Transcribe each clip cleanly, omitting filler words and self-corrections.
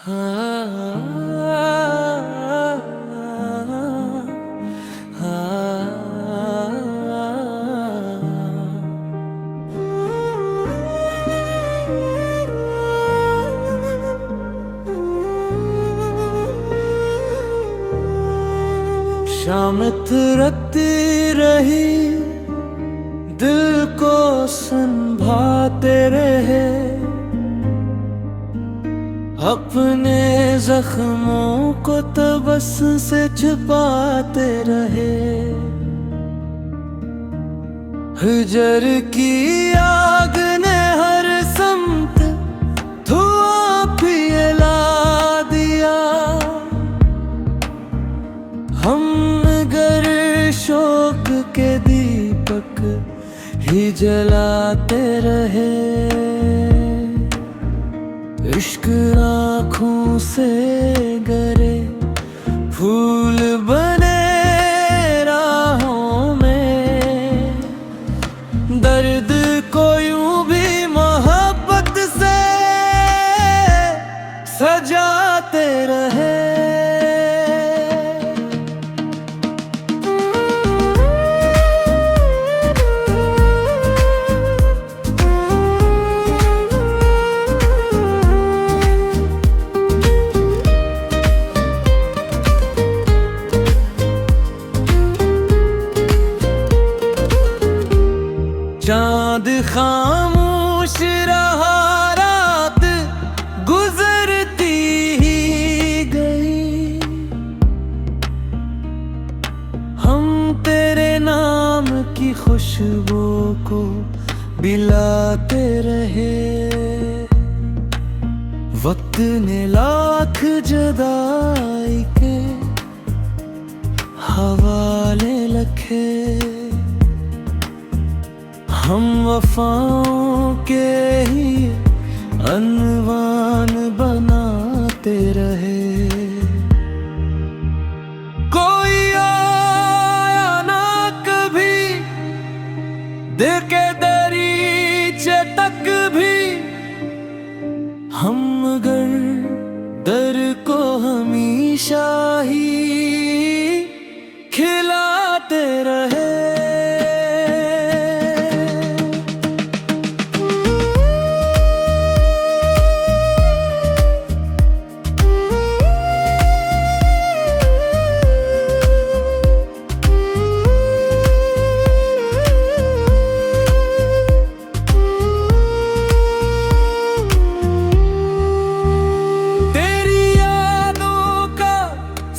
शामत रखती रही दिल को संभाते रहे, अपने जख्मों को तबस्सुम से छुपाते रहे। हिजर की आग ने हर समत धुआं फैला दिया, हम गर शोक के दीपक ही जलाते रहे। इश्क आँखों से गरे फूल बने राहों में, दर्द को यूं भी मोहब्बत से सजाते रहे। चाँद खामोश रहा, रात गुजरती ही गई, हम तेरे नाम की खुशबू को बिलाते रहे। वक्त ने लाख जुदाई के हवाले रखे, हम वफाओं के ही अनवान बनाते रहे। कोई आया ना कभी दिल के दरीचे तक भी, हम मगर दर को हमेशा ही खिलाते रहे।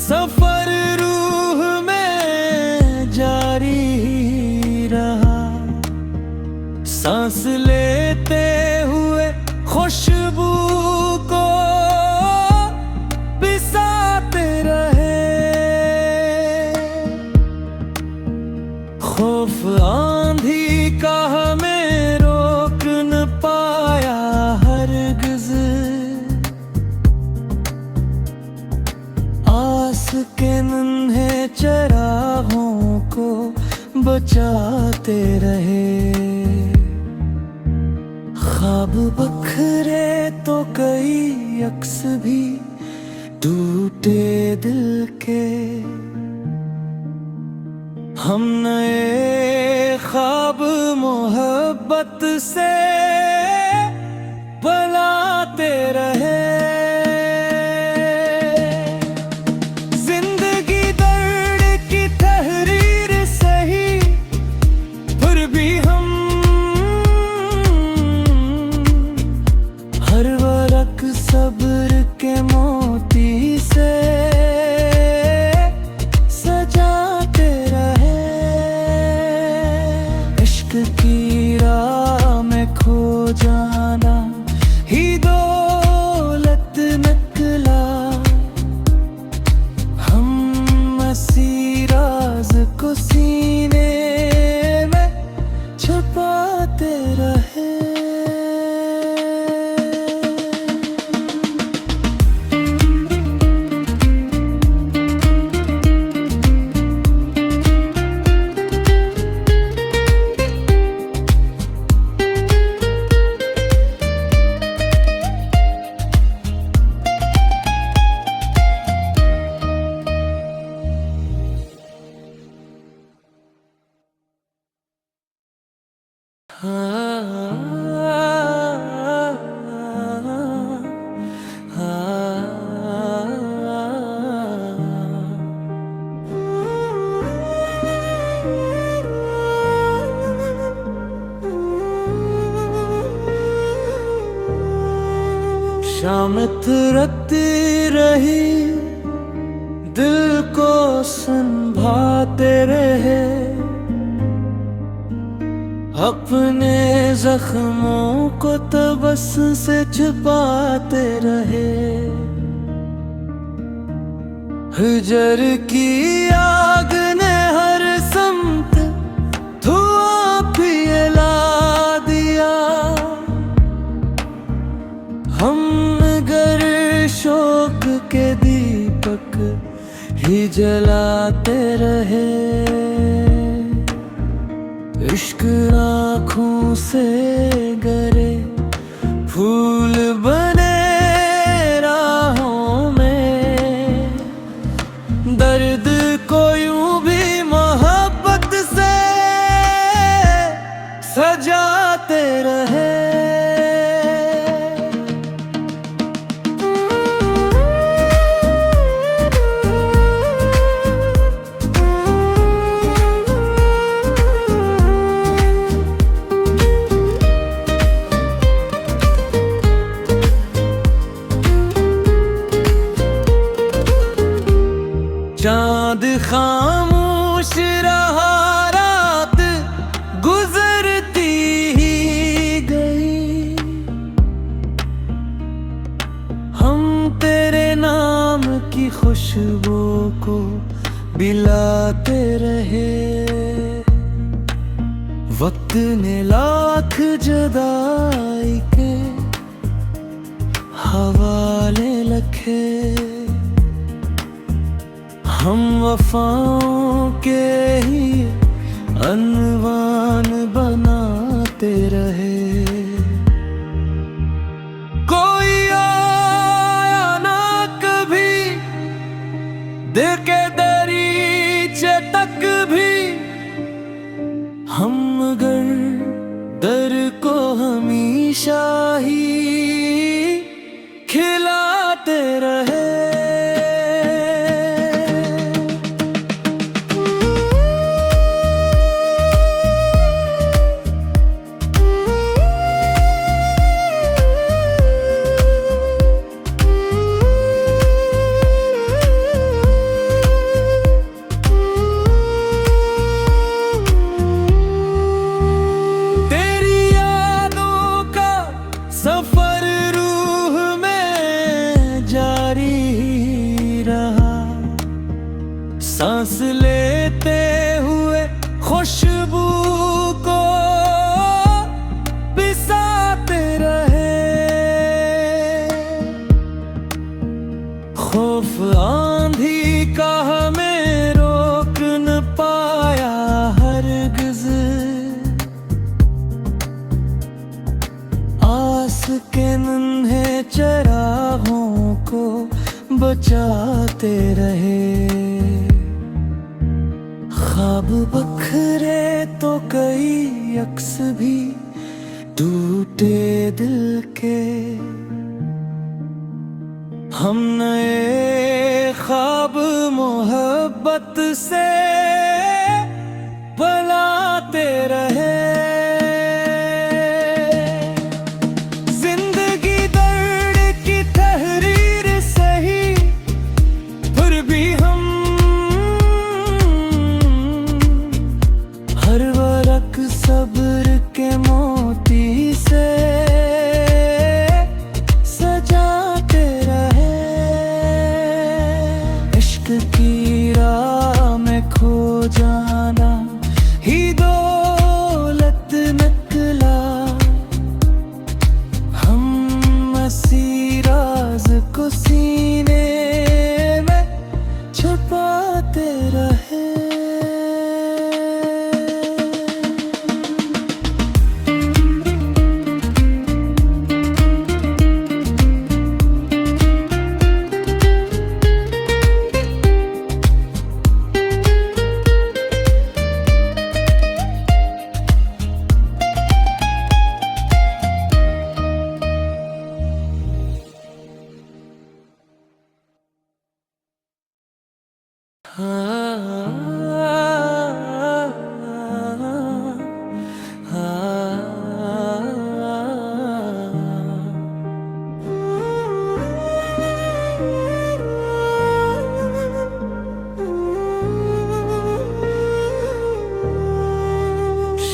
सफर रूह में जारी रहा, सांस लेते हुए खुशबू को पिसाते रहे। खौफ आंधी का हमें रोक न पाया हरगिज़, आस के नन्हे चरागों को बचाते रहे। ख्वाब बखरे तो कई अक्स भी टूटे दिल के, हम नए ख्वाब मोहब्बत से बनाते रहे। हर वरक सब्र के मोती से सजाते रहे। इश्क की राह में खो जाना ही दौलत निकला, हम इसी राज को सीने में छुपाते रहे। शामत रखती रही, दिल को संभाते रहे, अपने जख्मों को तबस्सुम से छुपाते रहे। हिजर की आग ने हर समत धुआं फैला दिया, हम गर शोक के दीपक ही जलाते रहे। इश्क आँखों से गरे फूल बने राहों में, दर्द को यूं भी मोहब्बत से सजाते रहे। चांद खामोश रहा, रात गुजरती ही गई, हम तेरे नाम की खुशबू को बिलाते रहे। वक्त ने लाख जुदाई के हवाले रखे, हम वफाओं के ही अनवान बनाते रहे। कोई आया ना कभी दिल के दरीचे तक भी, हम मगर दर को हमेशा ही खिलाते रहे। सफर रूह में जारी रहा, सांस लेते हुए खुशबू को बिसाते रहे। खौफ आंधी का हमें रोक न पाया हरगिज़, आस के नन्हे चरागों को बचाते रहे। ख्वाब बखरे तो कई अक्स भी टूटे दिल के, हम नए ख्वाब मोहब्बत से बनाते रहे। सब्र के मोती से सजाते रहे। इश्क की राह में खो जाना ही दौलत निकला, हम ऐसी राज को सीने में छुपाते रहे।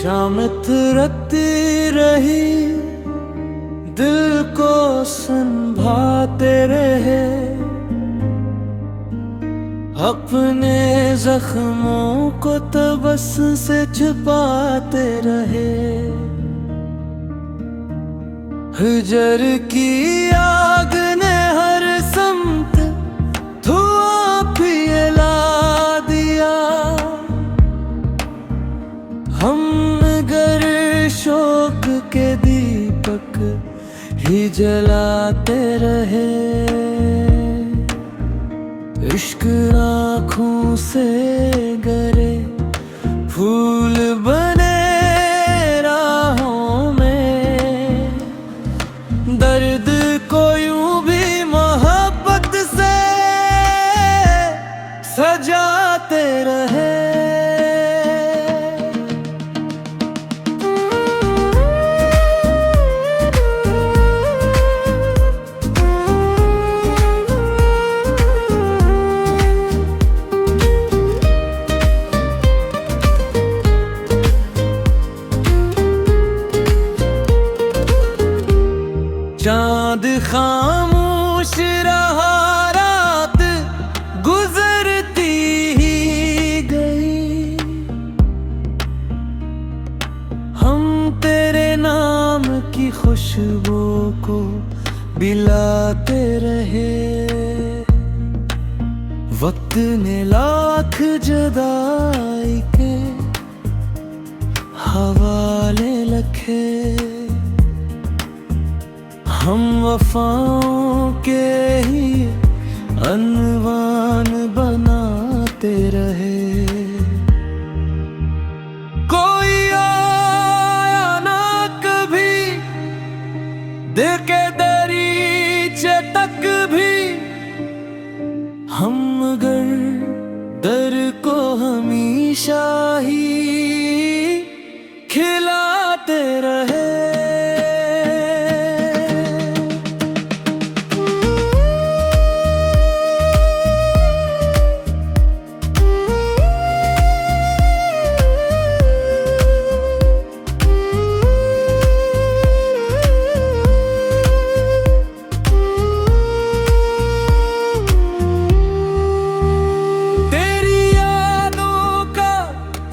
शामत रखती रही, दिल को संभाते रहे, अपने जख्मों को तबस्सुम से छुपाते रहे। हिजर की आग ने हर समत धुआं फैला दिया, हम गर शोक के दीपक ही जलाते रहे। इश्क आँखों से गरे फूल बने राहों में, दर्द को यूं भी मोहब्बत से सजाते रहे। चांद खामोश रहा, रात गुजरती ही गई, हम तेरे नाम की खुशबू को बिलाते रहे। वक्त ने लाख जुदाई के हवाले रखे, हम वफाओं के ही अनवान बनाते रहे। कोई आया ना कभी दिल के दरीचे तक भी, हम मगर दर को हमेशा ही खिलाते रहे।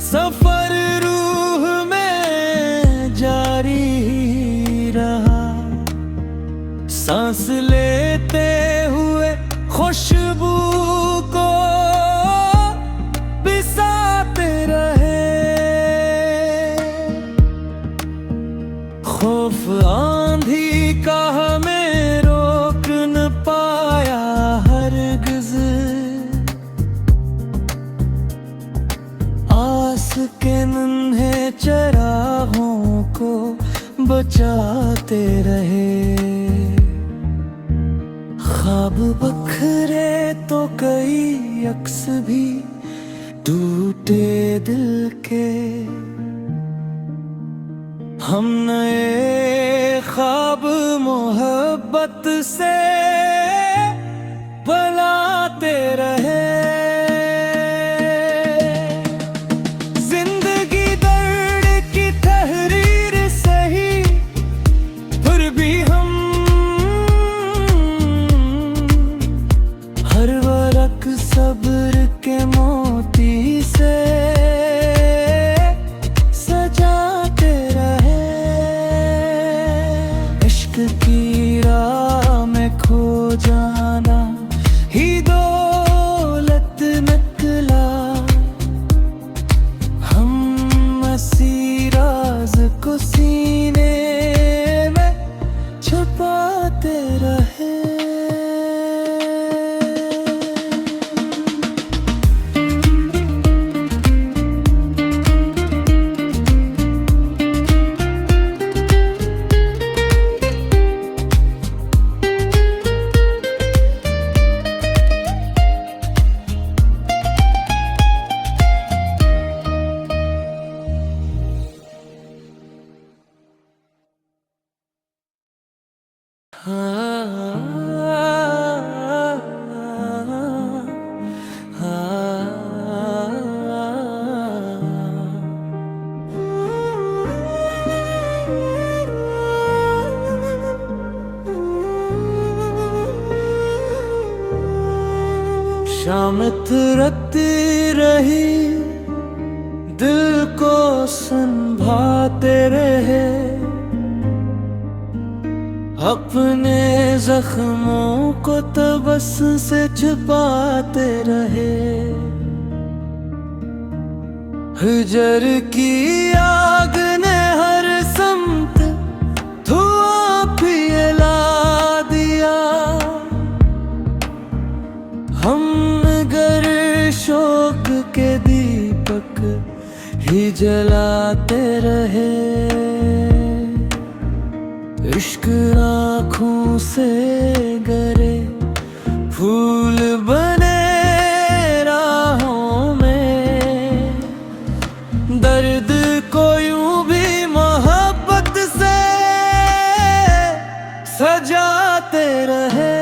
सफर रूह में जारी रहा, सांस लेते हुए खुशबू को पिसाते रहे। खौफ आंधी का हमें रोक न पाया हरगिज़, आस के नन्हे चरागों को बचाते रहे। ख्वाब बखरे तो कई अक्स भी टूटे दिल के, हम नए ख्वाब मोहब्बत से बनाते रहे। सब्र के मोती से सजाते रहे, इश्क की राह में खो शामत रखती रही, दिल को संभाते रहे, अपने जख्मों को तबस्सुम से छुपाते रहे। हिजर की आग ने हर समत धुआं फैला दिया, हम गर शोक के दीपक ही जलाते रहे। इश्क आँखों से गरे फूल बने राहों में, दर्द को यूं भी मोहब्बत से सजाते रहे।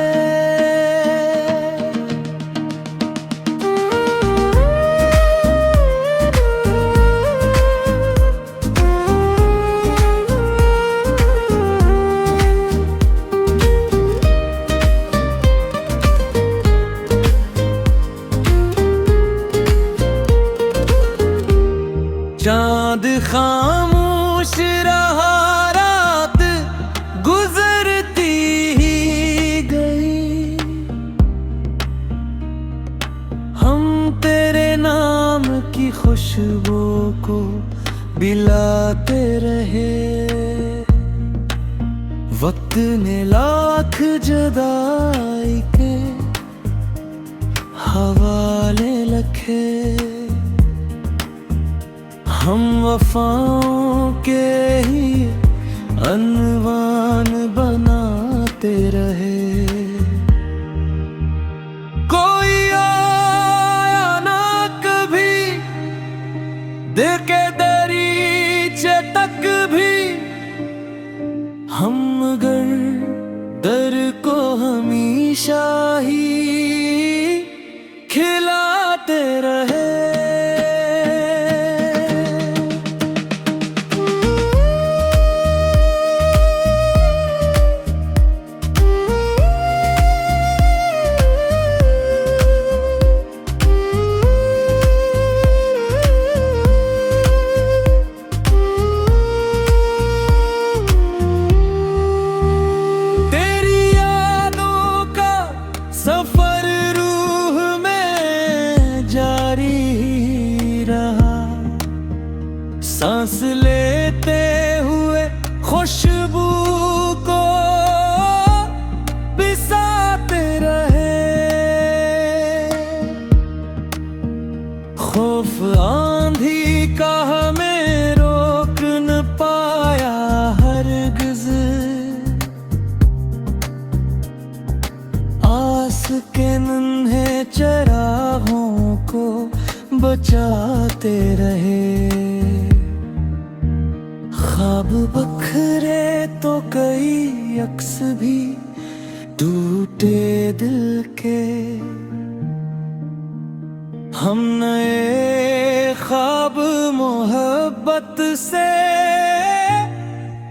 चांद खामोश रहा, रात गुजरती ही गई, हम तेरे नाम की खुशबू को बिलाते रहे। वक्त ने लाख जुदाई के हवाले रखे, हम वफाओं के ही अनवान बनाते रहे। कोई आया ना कभी दिल के दरीचे तक भी, हम मगर दर को हमेशा ही खिलाते रहे। सफर रूह में जारी रहा, सांस लेते हुए खुशबू को बिसाते रहे। खौफ आंधी का हमें रोक न पाया हरगिज़, आस के नन्हे चरागों को बचाते रहे। ख्वाब बखरे तो कई अक्स भी टूटे दिल के, हम नए ख्वाब मोहब्बत से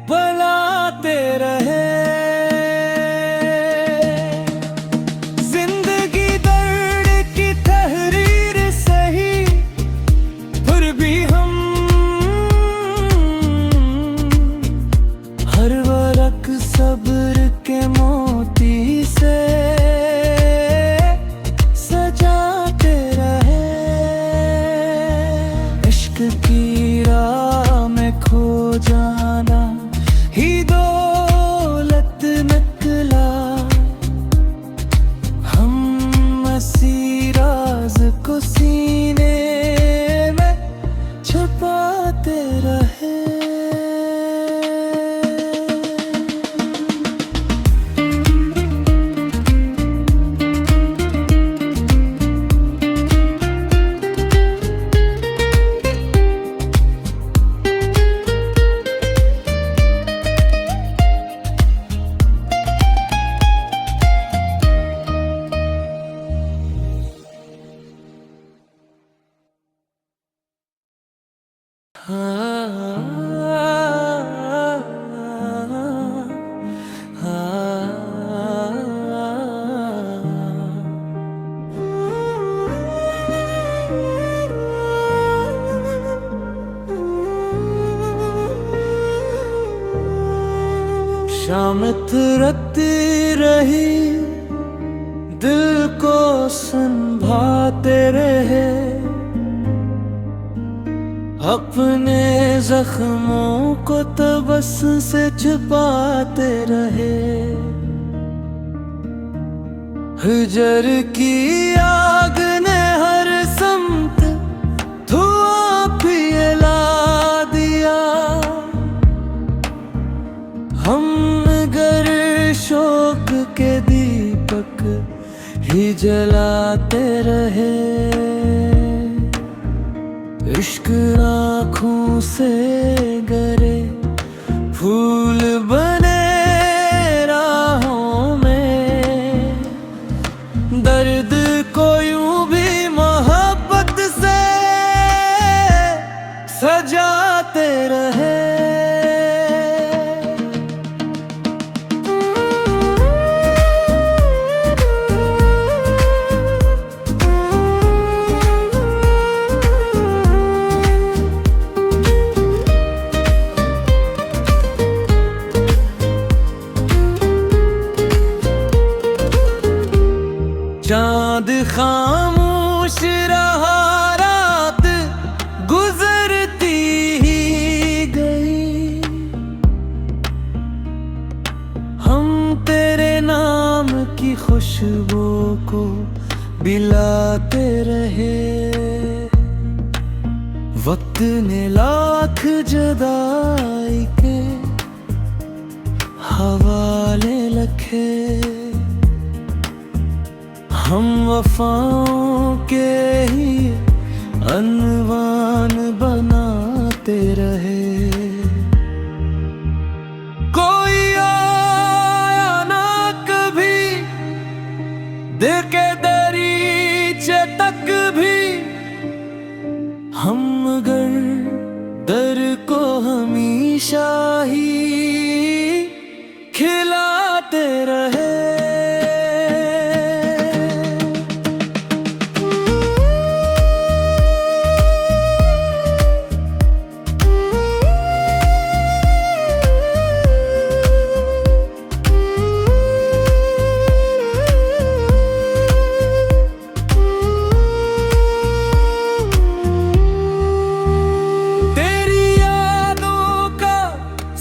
बनाते रहे। सब्र के मोती से सजाते रहे। इश्क की राह में खो जाना ही दौलत निकला, हम इसी राज को सीने में छुपाते रहे। शामत रखती रही, दिल को संभाते रहे, अपने जख्मों को तबस्सुम से छुपाते रहे। हिजर की आग ने हर समत धुआं फैला दिया, हम गर शोक के दीपक ही जलाते रहे। इश्क आँखों से गरे फूल बने राहों में, दर्द को यूं भी मोहब्बत से सजाते रहे। चांद खामोश रहा, रात गुजरती ही गई, हम तेरे नाम की खुशबू को बिलाते रहे। वक्त ने लाख जुदाई के हवाले रखे, हम वफाओं के ही अनवान बनाते रहे। कोई आया ना कभी दिल के दरीचे तक भी, हम मगर दर को हमेशा ही खिलाते रहे।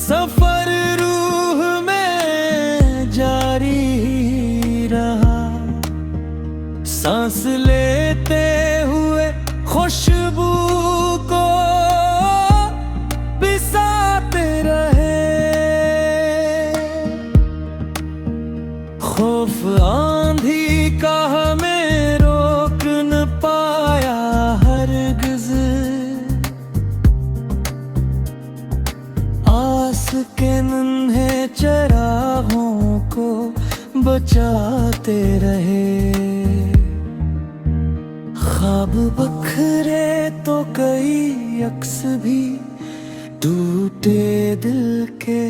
सफर रूह में जारी रहा, सांस लेते हुए खुशबू को पिसाते रहे। खौफ आंधी का हमें रोक न पाया हरगिज़, आस के नन्हे चरागों को बचाते रहे। ख्वाब बखरे तो कई अक्स भी टूटे दिल के,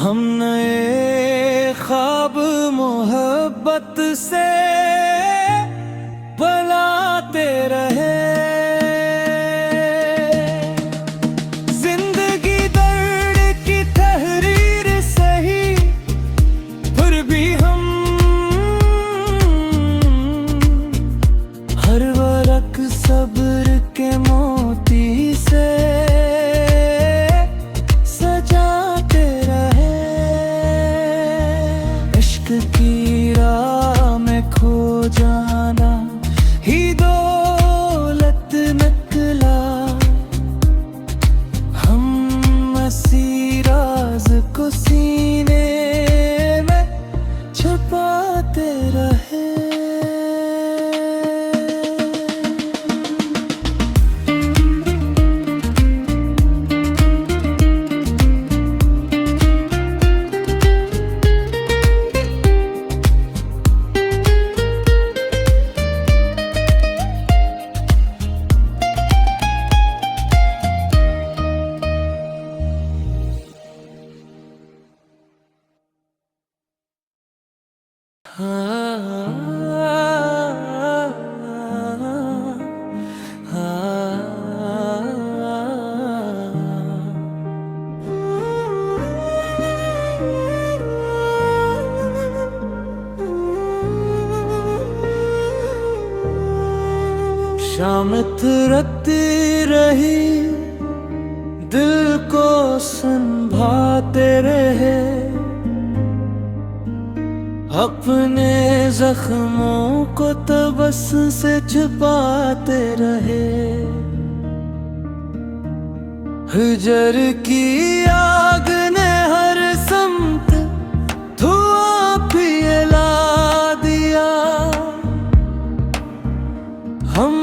हम नए ख्वाब मोहब्बत से बनाते रहे। सब्र के मोती से सजाते रहे। इश्क की राह में खो जाना ही दौलत निकला, हम इसी राज को सीने में छुपाते रहे। शाम रखती रही, दिल को संभाते रहे, अपने जख्मों को तबस्सुम से छुपाते रहे। हिजर की आग ने हर समत धुआं पिला दिया, हम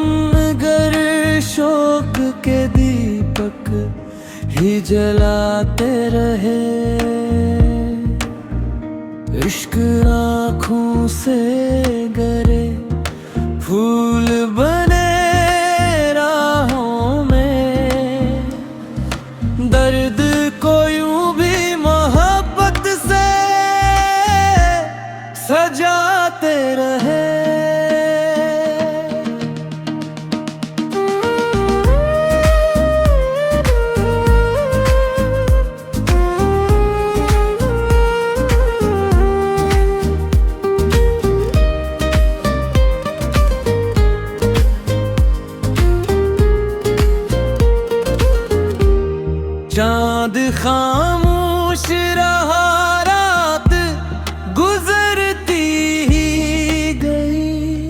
गर शोक के दीपक ही जलाते रहे। इश्क आँखों से गरे फूल बने राहों में, दर्द को यूं भी मोहब्बत से सजाते रहे। चांद खामोश रहा, रात गुजरती ही गई,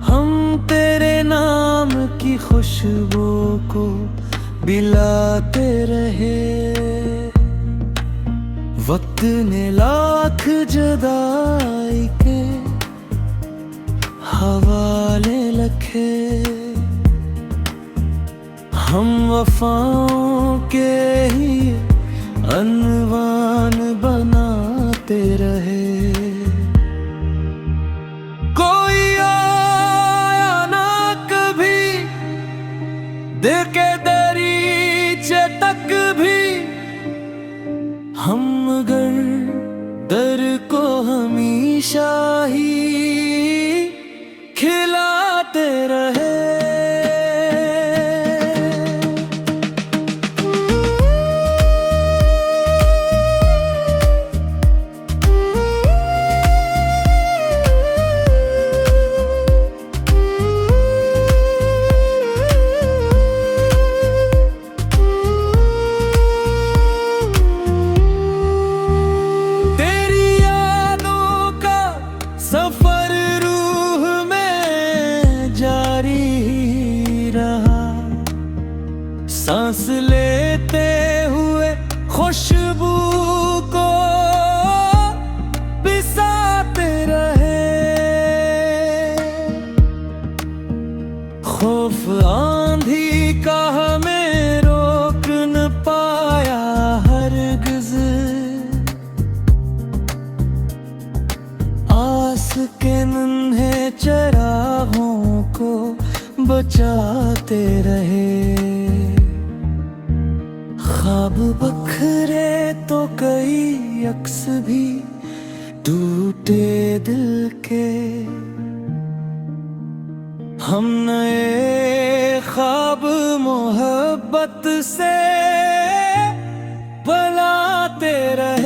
हम तेरे नाम की खुशबू को बिलाते रहे। वक्त ने लाख जुदाई के हवाले रखे, हम वफाओं के ही अनवान बनाते रहे। कोई आया ना कभी दिल के दरीचे तक भी, हम मगर दर को हमेशा ही खिलाते रहे। सफर रूह में जारी रहा, सांस लेते हुए खुशबू को पिसाते रहे। खौफ आंधी का हमें रोक न पाया हरगिज़, आस के नन्हे चरागों को बचाते रहे। ख्वाब बखरे तो कई अक्स भी टूटे दिल के, हम नए ख्वाब मोहब्बत से बनाते रहे।